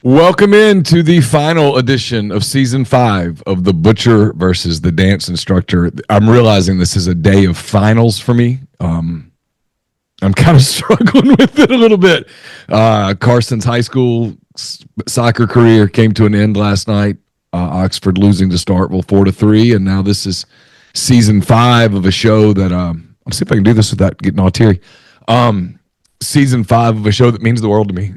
Welcome into the final edition of season 5 of The Butcher versus the Dance Instructor. I'm realizing this is a day of finals for me. I'm kind of struggling with it a little bit. Carson's high school soccer career came to an end last night. Oxford losing to Starkville 4-3, and now this is season 5 of a show that I'll see if I can do this without getting all teary. Season 5 of a show that means the world to me.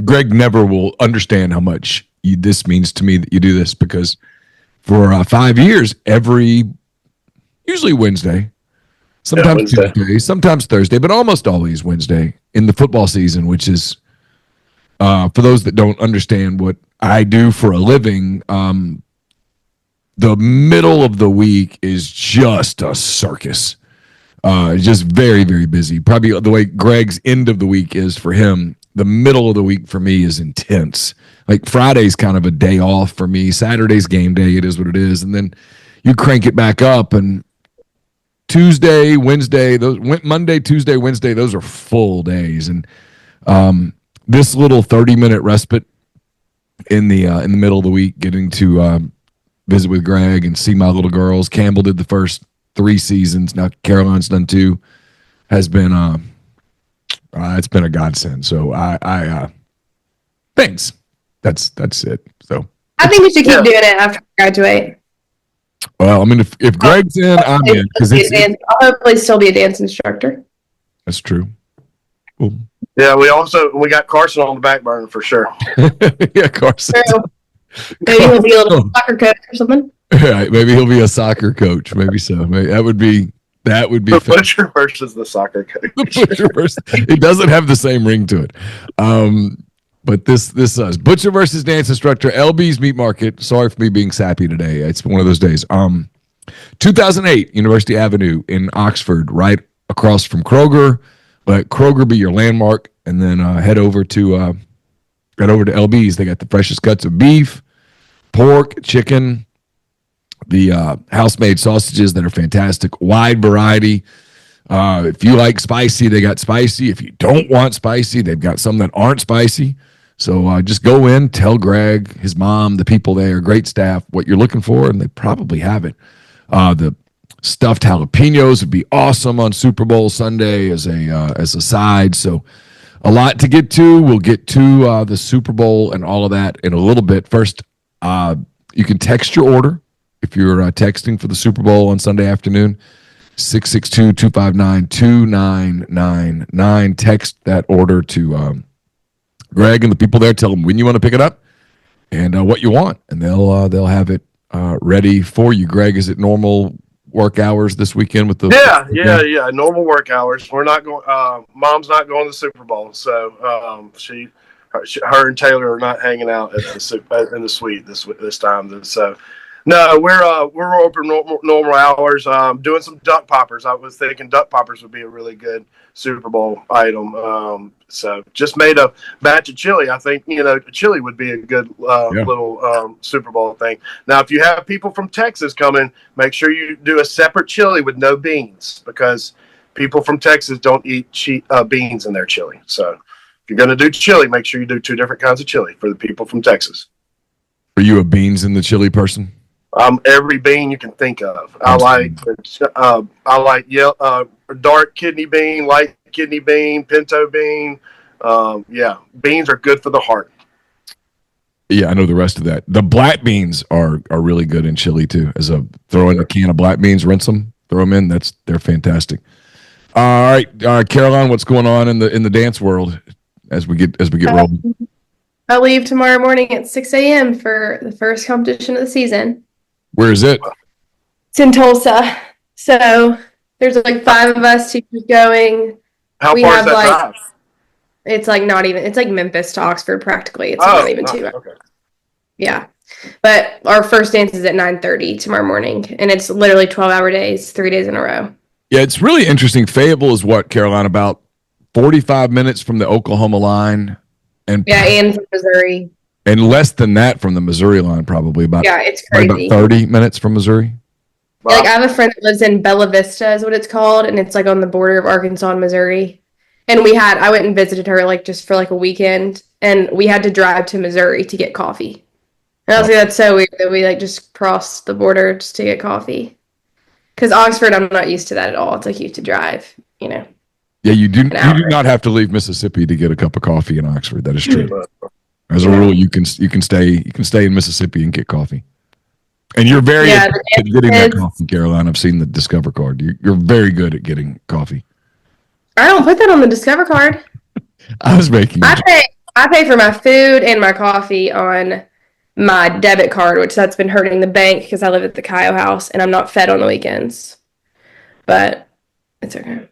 Greg never will understand how much this means to me that you do this, because for 5 years, usually Wednesday, sometimes Tuesday, sometimes Thursday, but almost always Wednesday in the football season, which is, for those that don't understand what I do for a living, the middle of the week is just a circus. Just very, very busy. Probably the way Greg's end of the week is for him. The middle of the week for me is intense. Like Friday's kind of a day off for me. Saturday's game day. It is what it is. And then you crank it back up, and Tuesday, Wednesday, Monday, Tuesday, Wednesday, those are full days. And this little 30-minute respite in the middle of the week, getting to visit with Greg and see my little girls. Campbell did the first 3 seasons. Now Caroline's done 2. Has been it's been a godsend. So I thanks. That's it. So I think you should keep doing it after you graduate. Well, I mean, if Greg's in, I'm in, because I'll hopefully still be a dance instructor. That's true. Cool. Yeah, we got Carson on the back burner for sure. Yeah, Carson. Maybe he'll be a little soccer coach or something. Right, maybe he'll be a soccer coach. Maybe so. Maybe that would be the Butcher versus the soccer coach. The Butcher versus, it doesn't have the same ring to it. But this does. Butcher versus Dance Instructor, LB's Meat Market. Sorry for me being sappy today. It's one of those days. 2008, University Avenue in Oxford, right across from Kroger. Let Kroger be your landmark, and then head over to LB's. They got the freshest cuts of beef, pork, chicken, the house-made sausages that are fantastic. Wide variety. If you like spicy, they got spicy. If you don't want spicy, they've got some that aren't spicy. So just go in, tell Greg, his mom, the people there, great staff, what you're looking for, and they probably have it. The stuffed jalapenos would be awesome on Super Bowl Sunday as a side. So a lot to get to. We'll get to the Super Bowl and all of that in a little bit. First, you can text your order if you're texting for the Super Bowl on Sunday afternoon. 662-259-2999. Text that order to Greg and the people there. Tell them when you want to pick it up and what you want, and they'll have it ready for you. Greg, is it normal work hours this weekend with the? Yeah. Normal work hours. We're not going. Mom's not going to the Super Bowl, so her and Taylor are not hanging out in the suite this time. So. No, we're open normal hours. Doing some duck poppers. I was thinking duck poppers would be a really good Super Bowl item. So just made a batch of chili. I think chili would be a good little Super Bowl thing. Now, if you have people from Texas coming, make sure you do a separate chili with no beans, because people from Texas don't eat beans in their chili. So if you're going to do chili, make sure you do 2 different kinds of chili for the people from Texas. Are you a beans in the chili person? Every bean you can think of. I like dark kidney bean, light kidney bean, pinto bean. Beans are good for the heart. Yeah, I know the rest of that. The black beans are really good in chili too. Throw in a can of black beans, rinse them, throw them in. They're fantastic. All right, Caroline, what's going on in the dance world as we get rolling? I leave tomorrow morning at 6 a.m. for the first competition of the season. Where is it? It's in Tulsa. So there's like 5 of us teachers going. How far is that drive? It's like not even. It's like Memphis to Oxford practically. It's not even 2 hours. Okay. Yeah, but our first dance is at 9:30 tomorrow morning, and it's literally 12-hour days, 3 days in a row. Yeah, it's really interesting. Fayetteville is what, Caroline? About 45 minutes from the Oklahoma line, and from Missouri. And less than that from the Missouri line, probably it's crazy. About 30 minutes from Missouri. Yeah, I have a friend that lives in Bella Vista, is what it's called, and it's like on the border of Arkansas and Missouri. And I went and visited her like just for like a weekend, and we had to drive to Missouri to get coffee. And I was like, that's so weird that we like just crossed the border just to get coffee. Because Oxford, I'm not used to that at all. It's like you have to drive, Yeah, you do not have to leave Mississippi to get a cup of coffee in Oxford. That is true. But, As a rule, you can stay in Mississippi and get coffee. And you're very good at getting that coffee, Caroline. I've seen the Discover card. You're very good at getting coffee. I don't put that on the Discover card. I was making. I pay for my food and my coffee on my debit card, which that's been hurting the bank because I live at the Kyle house and I'm not fed on the weekends. But it's okay.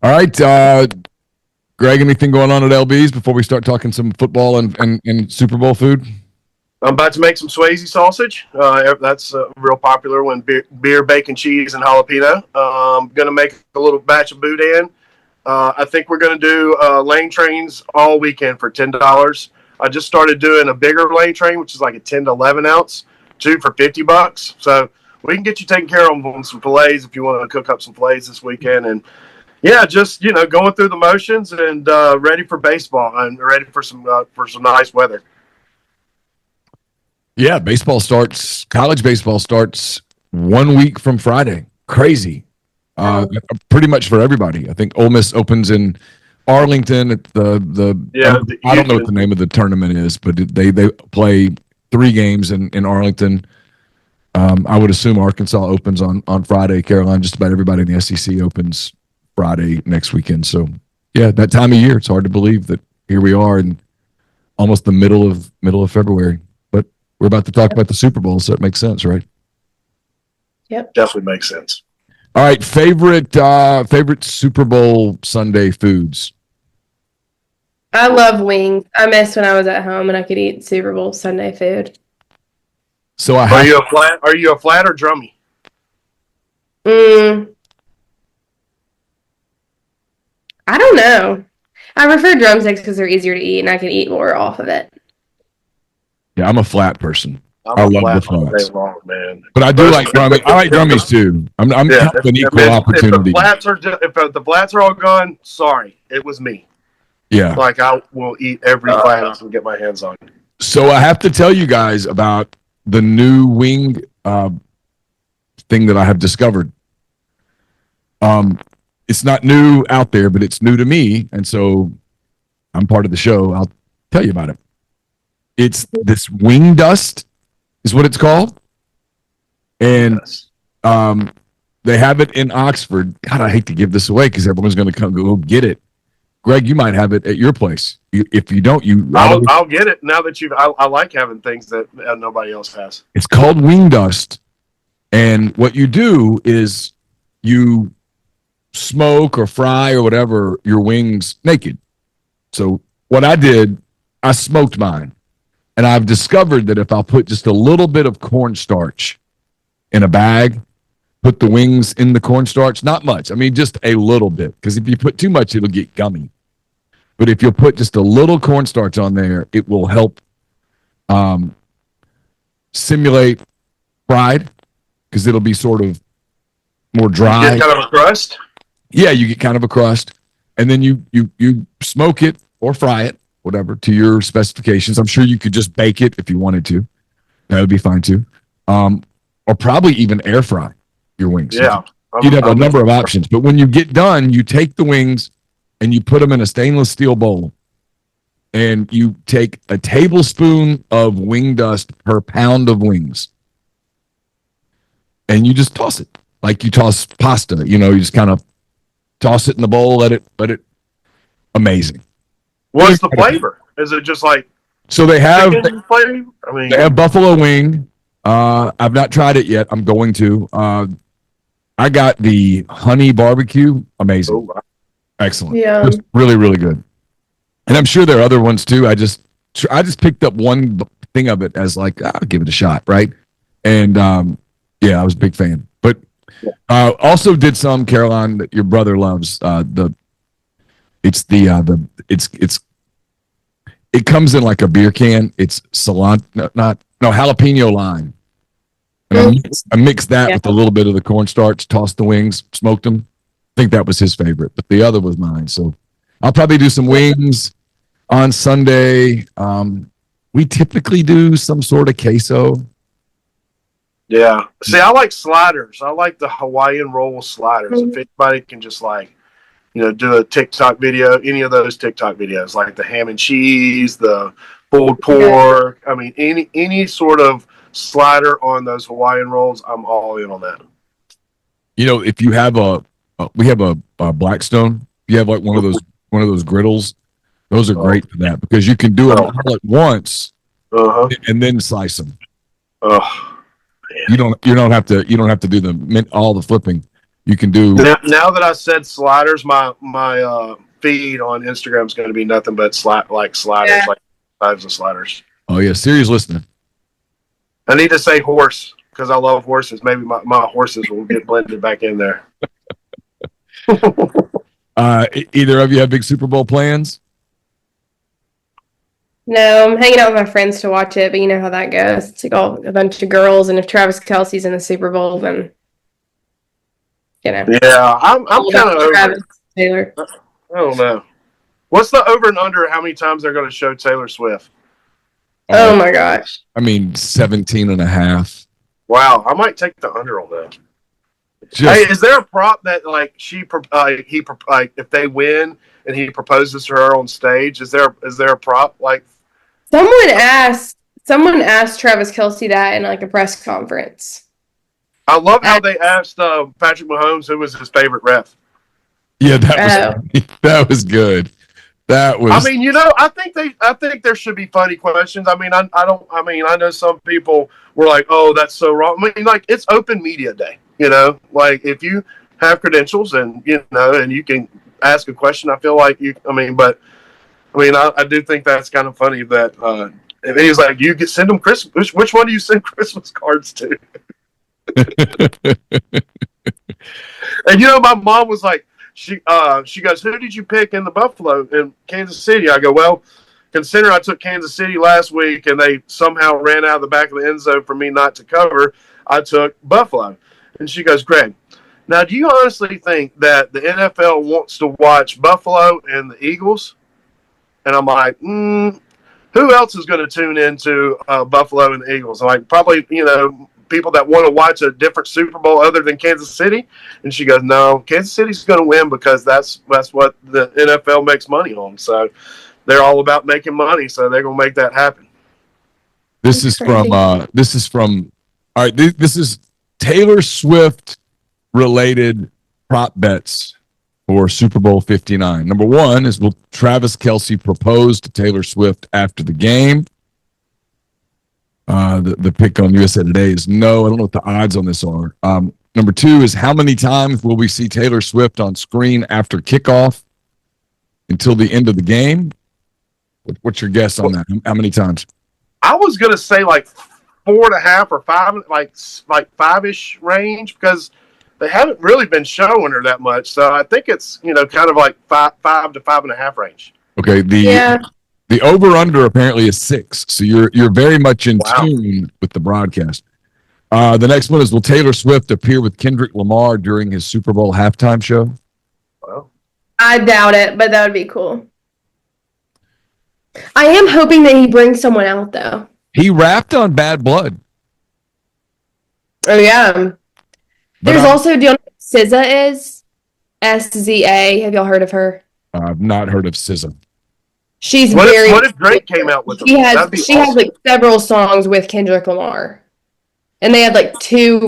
All right, Greg. Anything going on at LB's before we start talking some football and Super Bowl food? I'm about to make some Swayze sausage. That's a real popular one. Beer, bacon, cheese, and jalapeno. I'm going to make a little batch of boudin. I think we're going to do lane trains all weekend for $10. I just started doing a bigger lane train, which is like a 10 to 11 ounce, 2 for $50. So we can get you taken care of on some fillets if you want to cook up some fillets this weekend. And yeah, just going through the motions and ready for baseball and ready for some nice weather. Yeah, college baseball starts 1 week from Friday. Crazy. Pretty much for everybody. I think Ole Miss opens in Arlington at I don't know what the name of the tournament is, but they play 3 games in Arlington. I would assume Arkansas opens on Friday. Caroline, just about everybody in the SEC opens Friday next weekend. So yeah, that time of year, it's hard to believe that here we are in almost the middle of February. We're about to talk about the Super Bowl, so it makes sense, right? Yep. Definitely makes sense. All right, favorite Super Bowl Sunday foods. I love wings. I miss when I was at home and I could eat Super Bowl Sunday food. So Are you a flat or drummy? I don't know. I prefer drumsticks because they're easier to eat and I can eat more off of it. Yeah, I'm a flat person. I love the flats. Long, man. But I do like drumming. I like drummies too. I'm kind of an equal opportunity. If the flats are all gone, sorry, it was me. Yeah. Like I will eat every flat I can get my hands on. So I have to tell you guys about the new wing thing that I have discovered. It's not new out there, but it's new to me, and so I'm part of the show. I'll tell you about it. It's this wing dust is what it's called. And they have it in Oxford. God, I hate to give this away because everyone's going to come go get it. Greg, you might have it at your place. If you don't, I'll get it now that I like having things that nobody else has. It's called wing dust. And what you do is you smoke or fry or whatever your wings naked. So what I did, I smoked mine. And I've discovered that if I'll put just a little bit of cornstarch in a bag, put the wings in the cornstarch, not much. I mean, just a little bit. Because if you put too much, it'll get gummy. But if you'll put just a little cornstarch on there, it will help simulate fried because it'll be sort of more dry. You get kind of a crust? Yeah, you get kind of a crust. And then you smoke it or fry it, whatever, to your specifications. I'm sure you could just bake it if you wanted to. That would be fine too. Or probably even air fry your wings. Yeah. You'd have a number of options. But when you get done, you take the wings and you put them in a stainless steel bowl. And you take a tablespoon of wing dust per pound of wings. And you just toss it. Like you toss pasta. You just kind of toss it in the bowl, let it amazing. What's the flavor? Is it just like so they have flavor? I mean, they have buffalo wing. I've not tried it yet. I'm going to. I got the honey barbecue. Amazing. Oh, wow. Excellent. Yeah. Just really, really good. And I'm sure there are other ones too. I just picked up one thing of it as like, I'll give it a shot, right? And yeah, I was a big fan. But also did some, Caroline, that your brother loves. It comes in like a beer can. It's jalapeno lime. And I mix that with a little bit of the cornstarch, toss the wings, smoked them. think that was his favorite, but the other was mine. So I'll probably do some wings on Sunday. We typically do some sort of queso. Yeah. See, I like sliders. I like the Hawaiian roll sliders. If anybody can just do a TikTok video, any of those TikTok videos, like the ham and cheese, the pulled pork. I mean, any sort of slider on those Hawaiian rolls, I'm all in on that. If you have we have a Blackstone. You have like one of those griddles. Those are great for that because you can do them all at once and then slice them. Oh, you don't have to do all the flipping. You can do now that I said sliders, my feed on Instagram is going to be nothing but sliders, like types of sliders. Oh yeah, serious listening. I need to say horse because I love horses. Maybe my horses will get blended back in there. Either of you have big Super Bowl plans? No, I'm hanging out with my friends to watch it, but you know how that goes. It's like a bunch of girls, and if Travis Kelce's in the Super Bowl, then Yeah, I'm kind of over Travis Taylor. I don't know. What's the over and under? How many times they're going to show Taylor Swift? Oh my gosh! 17.5. Wow, I might take the under on that. Hey, is there a prop that if they win and he proposes to her on stage? Is there a prop like? Someone asked Travis Kelce that in like a press conference. I love how they asked Patrick Mahomes who was his favorite ref. Yeah, that was good. That was. I mean, I think there should be funny questions. I mean, I know some people were like, "Oh, that's so wrong." I mean, like it's open media day. Like if you have credentials and and you can ask a question, I feel like I do think that's kind of funny that and he's like, you send them Christmas. Which one do you send Christmas cards to? And my mom was like, she goes, who did you pick in the Buffalo in Kansas City? I go, well, consider I took Kansas City last week and they somehow ran out of the back of the end zone for me not to cover. I took Buffalo. And she goes, Greg, now do you honestly think that the NFL wants to watch Buffalo and the Eagles? And I'm like, who else is going to tune into Buffalo and the Eagles? Like probably, people that want to watch a different Super Bowl other than Kansas City. And she goes, no, Kansas City's going to win because that's what the NFL makes money on. So they're all about making money. So they're going to make that happen. This is from all right. This is Taylor Swift related prop bets for Super Bowl 59. Number one is, will Travis Kelce propose to Taylor Swift after the game? The pick on USA Today is no. I don't know what the odds on this are. Number two is, how many times will we see Taylor Swift on screen after kickoff until the end of the game? What's your guess on that? How many times? I was going to say like 4.5 or 5, like 5-ish range, because they haven't really been showing her that much. So I think it's, kind of like 5 to 5.5 range. Okay. The over-under apparently is 6, so you're very much in tune with the broadcast. The next one is, will Taylor Swift appear with Kendrick Lamar during his Super Bowl halftime show? Well, I doubt it, but that would be cool. I am hoping that he brings someone out, though. He rapped on Bad Blood. Oh, yeah. There's also, do you know what SZA is? SZA. Have y'all heard of her? I've not heard of SZA. She's what very. What if Drake came out with them? She has like several songs with Kendrick Lamar, and they have like two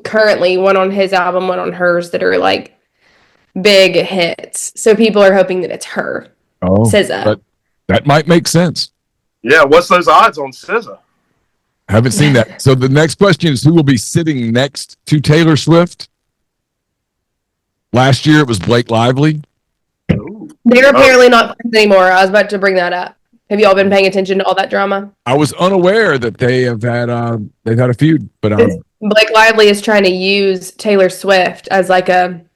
currently, one on his album, one on hers, that are like big hits. So people are hoping that it's her. Oh, SZA. That might make sense. Yeah, what's those odds on SZA? I haven't seen that. So the next question is, who will be sitting next to Taylor Swift? Last year it was Blake Lively. They're apparently not friends anymore. I was about to bring that up. Have you all been paying attention to all that drama? I was unaware that they've had a feud, but Blake Lively is trying to use Taylor Swift as like trying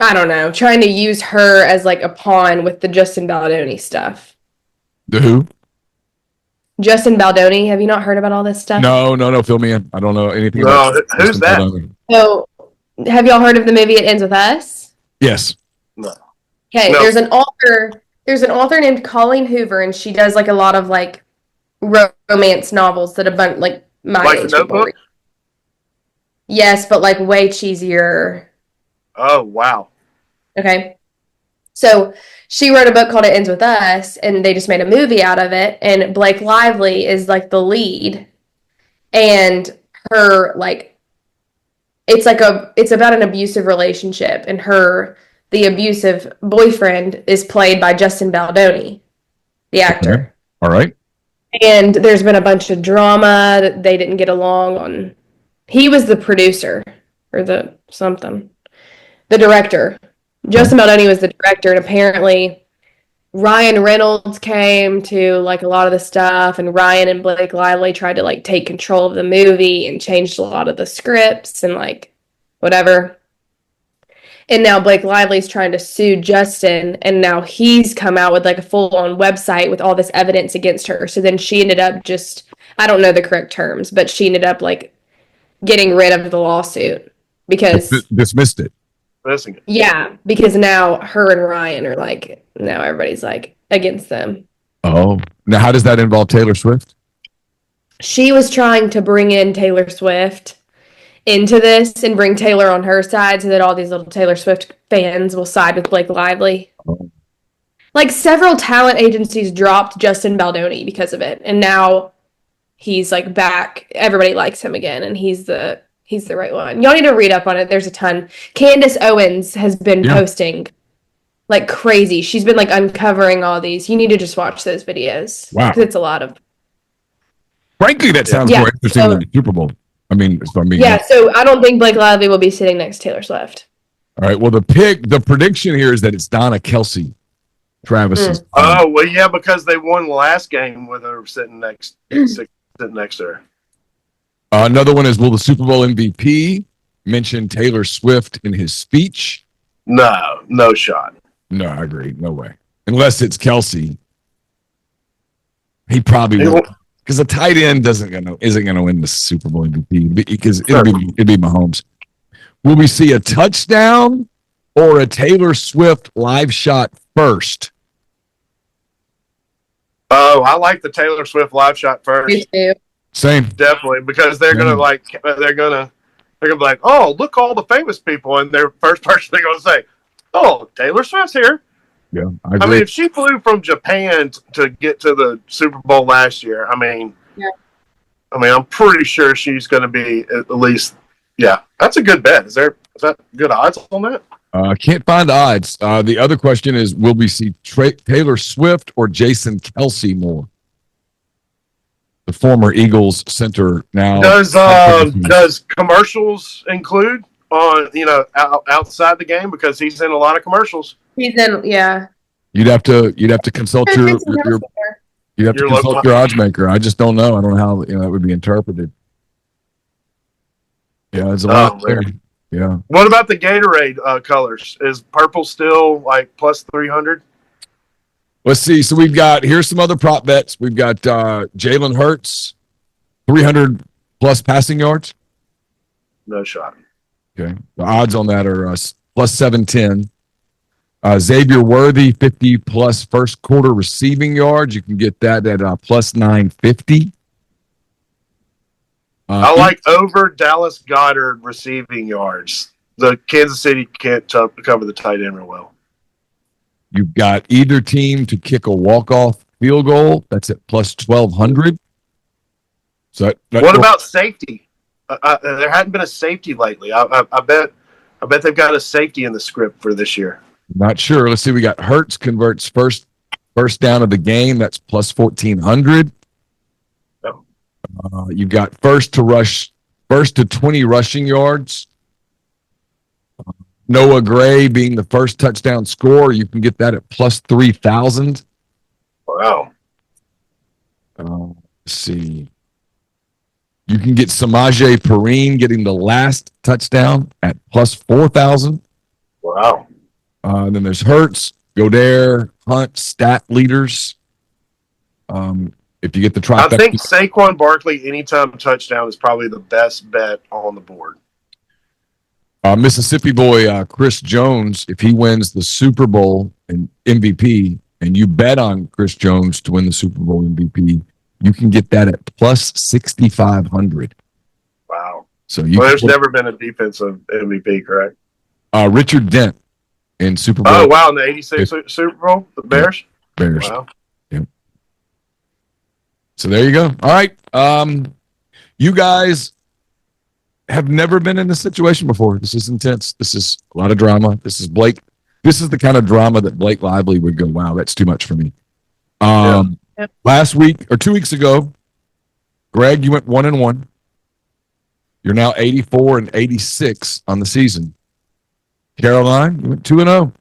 to use her as like a pawn with the Justin Baldoni stuff. The who? Justin Baldoni. Have you not heard about all this stuff? No. Fill me in. I don't know anything No, about who's that? So Have y'all heard of the movie It Ends With Us? Yes. No. Okay, No. there's an author. There's an author named Colleen Hoover, and she does like a lot of like romance novels that a bunch like my Like The age people Notebook? read. Yes, but like way cheesier. Oh, wow. Okay. So she wrote a book called It Ends With Us, and they just made a movie out of it. And Blake Lively is like the lead, and her like it's about an abusive relationship, and the abusive boyfriend is played by Justin Baldoni, the Okay. actor. All right. And there's been a bunch of drama that they didn't get along on. He was the producer or the something, the director. Okay. Justin Baldoni was the director, and apparently Ryan Reynolds came to like a lot of the stuff, and Ryan and Blake Lively tried to like take control of the movie and changed a lot of the scripts and like whatever. And now Blake Lively's trying to sue Justin, and now he's come out with like a full-on website with all this evidence against her. So then she ended up I don't know the correct terms, but she ended up like getting rid of the lawsuit because Dismissed it. Missing it. yeah, because now her and Ryan are like now everybody's like against them. Oh. Now, how does that involve Taylor Swift? She was trying to bring in Taylor Swift into this and bring Taylor on her side so that all these little Taylor Swift fans will side with Blake Lively. Oh. Like several talent agencies dropped Justin Baldoni because of it, and now he's like back. Everybody likes him again, and he's the right one. Y'all need to read up on it. There's a ton. Candace Owens has been posting like crazy. She's been like uncovering all these. You need to just watch those videos. Wow. Because it's a lot of. Frankly, that sounds more interesting than the Super Bowl. I mean, so I don't think Blake Lively will be sitting next to Taylor Swift. All right. Well, the prediction here is that it's Donna Kelsey. Travis's. Oh, well, yeah, because they won the last game with her sitting next to her. Another one is, will the Super Bowl MVP mention Taylor Swift in his speech? No shot. No, I agree. No way. Unless it's Kelsey. He probably won't. Because a tight end isn't gonna win the Super Bowl MVP because it'd be Mahomes. Will we see a touchdown or a Taylor Swift live shot first? Oh, I like the Taylor Swift live shot first. Me too. Same. Definitely, because they're gonna be like, oh, look, all the famous people, and their first person they're gonna say, oh, Taylor Swift's here. Yeah, I mean, if she flew from Japan to get to the Super Bowl last year, I'm pretty sure she's going to be at least. Yeah, that's a good bet. Is that good odds on that? Can't find odds. The other question is, will we see Taylor Swift or Jason Kelsey more? The former Eagles center now. Does commercials include on outside the game, because he's in a lot of commercials? He's in, yeah. You'd have to consult your odds maker. I just don't know. I don't know how that would be interpreted. Yeah, it's a lot there. Yeah. What about the Gatorade colors? Is purple still like plus 300? Let's see. So here's some other prop bets. We've got Jalen Hurts, 300 plus passing yards. No shot. Okay. The odds on that are plus 710. Xavier Worthy, 50 plus first quarter receiving yards. You can get that at plus 950. I like over Dallas Goedert receiving yards. The Kansas City can't cover the tight end real well. You've got either team to kick a walk-off field goal. That's at plus 1,200. So what about safety? There hadn't been a safety lately. I bet they've got a safety in the script for this year. Not sure. Let's see. We got Hurts converts first down of the game. That's plus 1,400. Oh. You've got first to 20 rushing yards. Noah Gray being the first touchdown scorer. You can get that at plus 3,000. Wow. Let's see. You can get Samaje Perine getting the last touchdown at plus 4,000. Wow. And then there's Hurts, Goddard, Hunt, stat leaders. If you get the trifecta, I think Saquon Barkley anytime touchdown is probably the best bet on the board. Mississippi boy Chris Jones, if he wins the Super Bowl and MVP, and you bet on Chris Jones to win the Super Bowl MVP, you can get that at plus 6,500. Wow. So there's never been a defensive MVP, correct? Richard Dent in Super Bowl. Oh, wow. In the 86 Super Bowl, the Bears? Yeah, Bears. Wow. Yep. So there you go. All right. You guys have never been in this situation before. This is intense. This is a lot of drama. This is Blake. This is the kind of drama that Blake Lively would go, wow, that's too much for me. Last week or 2 weeks ago, Greg, you went 1-1. You're now 84 and 86 on the season. Caroline, you went 2-0.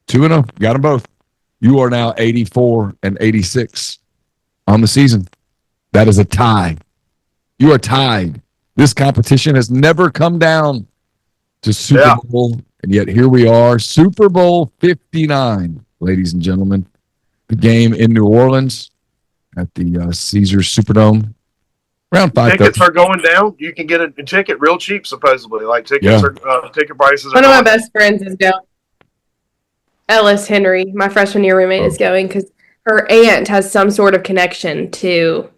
2-0. Got them both. You are now 84 and 86 on the season. That is a tie. You are tied. This competition has never come down to Super Bowl, and yet here we are, Super Bowl 59, ladies and gentlemen. The game in New Orleans at the Caesars Superdome. Around 5:30. Tickets are going down. You can get a ticket real cheap, supposedly. Like tickets are ticket prices. One of my best friends is going. Ellis Henry, my freshman year roommate, is going because her aunt has some sort of connection to.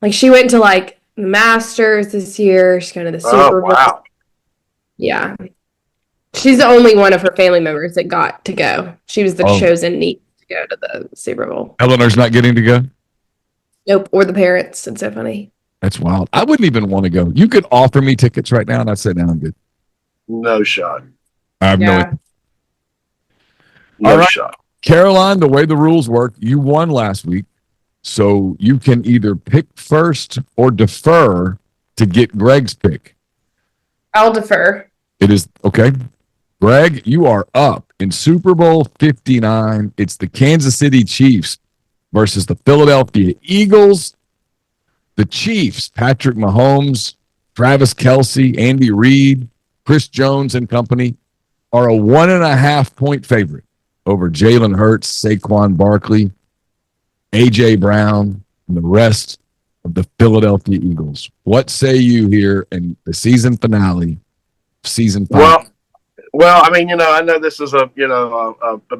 Like she went to like the Masters this year. She's going to the Super Bowl. Wow. Yeah, she's the only one of her family members that got to go. She was the chosen niece to go to the Super Bowl. Eleanor's not getting to go? Nope, or the parents. It's so funny. That's wild. I wouldn't even want to go. You could offer me tickets right now, and I'd say, no, I'm good. No shot. I have no idea. No shot. Caroline, the way the rules work, you won last week, so you can either pick first or defer to get Greg's pick. I'll defer. It is, okay. Greg, you are up in Super Bowl 59. It's the Kansas City Chiefs versus the Philadelphia Eagles. The Chiefs, Patrick Mahomes, Travis Kelce, Andy Reid, Chris Jones and company are a 1.5 point favorite over Jalen Hurts, Saquon Barkley, A.J. Brown, and the rest of the Philadelphia Eagles. What say you here in the season finale, season 5? Well, I mean, I know this is a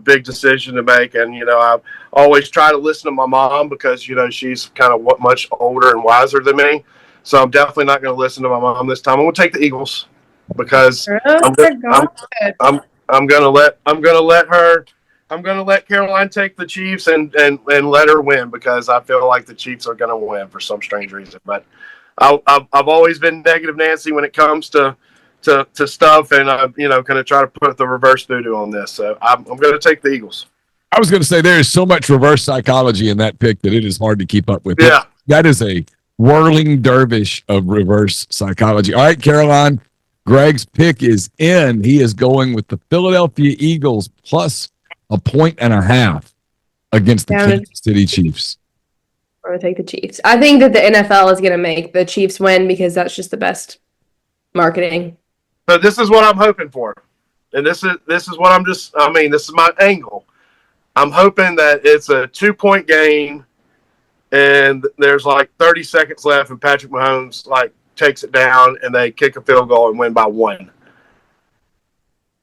big decision to make, and I always try to listen to my mom because she's kind of much older and wiser than me. So I'm definitely not going to listen to my mom this time. I'm going to take the Eagles because I'm going to let Caroline take the Chiefs and let her win because I feel like the Chiefs are going to win for some strange reason. But I've always been negative Nancy when it comes to stuff, and kind of try to put the reverse voodoo on this. So I'm going to take the Eagles. I was going to say there is so much reverse psychology in that pick that it is hard to keep up with. Yeah, that is a whirling dervish of reverse psychology. All right, Caroline, Greg's pick is in. He is going with the Philadelphia Eagles plus 1.5 against the Kansas City Chiefs. I'm going to take the Chiefs. I think that the NFL is going to make the Chiefs win because that's just the best marketing. So this is what I'm hoping for. And this is what this is my angle. I'm hoping that it's a 2-point game and there's like 30 seconds left and Patrick Mahomes takes it down and they kick a field goal and win by 1.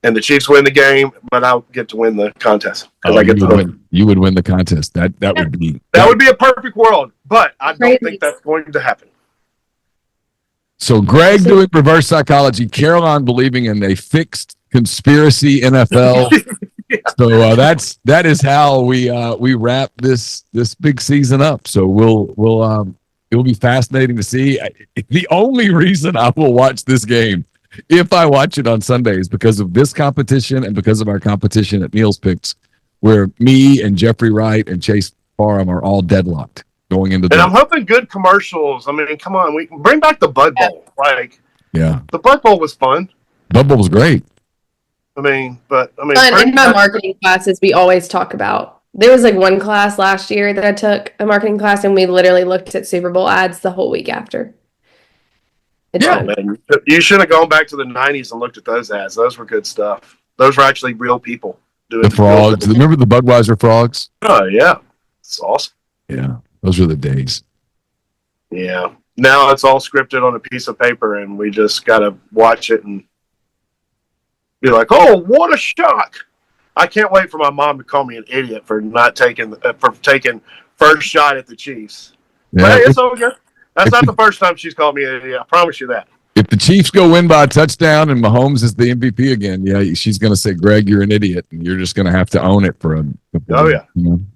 And the Chiefs win the game, but I'll get to win the contest because I get to win. You would win the contest. That would be a perfect world, but I don't think that's going to happen. So Greg doing reverse psychology, Caroline believing in a fixed conspiracy NFL. Yeah. So that is how we wrap this big season up. So it will be fascinating to see. The only reason I will watch this game, if I watch it on Sunday, is because of this competition and because of our competition at Neil's Picks, where me and Jeffrey Wright and Chase Barham are all deadlocked going into. And I'm hoping good commercials. I mean, come on, we can bring back the Bud Bowl. The Bud Bowl was fun. Bud Bowl was great. In my marketing classes, we always talk about. There was one class last year that I took, a marketing class, and we literally looked at Super Bowl ads the whole week after. Man, you should have gone back to the 90s and looked at those ads. Those were good stuff. Those were actually real people doing the frogs. Remember the Budweiser frogs? Oh yeah, it's awesome. Yeah, those were the days. Yeah. Now it's all scripted on a piece of paper, and we just got to watch it and be like, "Oh, what a shock!" I can't wait for my mom to call me an idiot for not taking first shot at the Chiefs. Yeah, But hey, it's all good. That's not the first time she's called me an idiot. I promise you that. if the Chiefs go win by a touchdown and Mahomes is the MVP again, yeah, she's going to say, "Greg, you're an idiot," and you're just going to have to own it for a. Oh yeah. And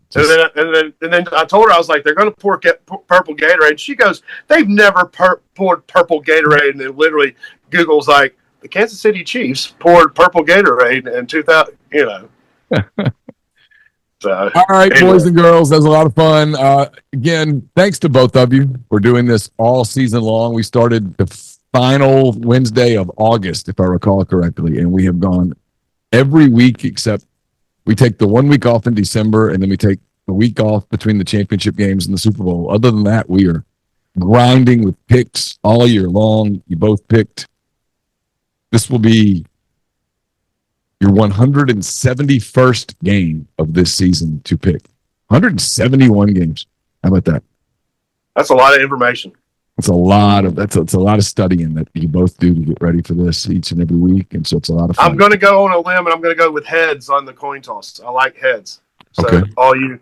then I told her, I was like, "They're going to pour purple Gatorade." And she goes, "They've never poured purple Gatorade." And then literally Google's like, "The Kansas City Chiefs poured purple Gatorade in 2000." You know. So, all right, anyway. Boys and girls, that was a lot of fun. Again, thanks to both of you for doing this all season long. We started the final Wednesday of August, if I recall correctly, and we have gone every week except we take the 1 week off in December, and then we take a week off between the championship games and the Super Bowl. Other than that, we are grinding with picks all year long. You both picked. This will be your 171st game of this season to pick. 171 games. How about that? That's a lot of information. It's a lot of studying that you both do to get ready for this each and every week, and so it's a lot of fun. I'm going to go on a limb, and I'm going to go with heads on the coin toss. I like heads. So okay. all you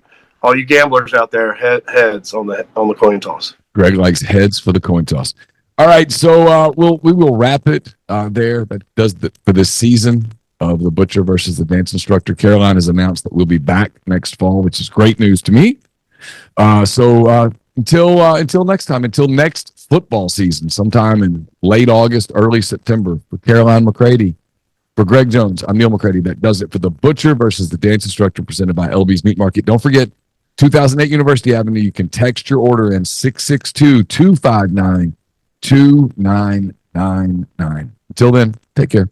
gamblers out there, heads on the coin toss. Greg likes heads for the coin toss. All right, so we will wrap it there. That does for this season of the Butcher versus the Dance Instructor. Caroline has announced that we'll be back next fall, which is great news to me. So until next time, until next football season, sometime in late August, early September, for Caroline McCready, for Greg Jones, I'm Neil McCready. That does it for the Butcher versus the Dance Instructor, presented by LB's Meat Market. Don't forget, 2008 University Avenue. You can text your order in 662-259-2999. Until then, take care.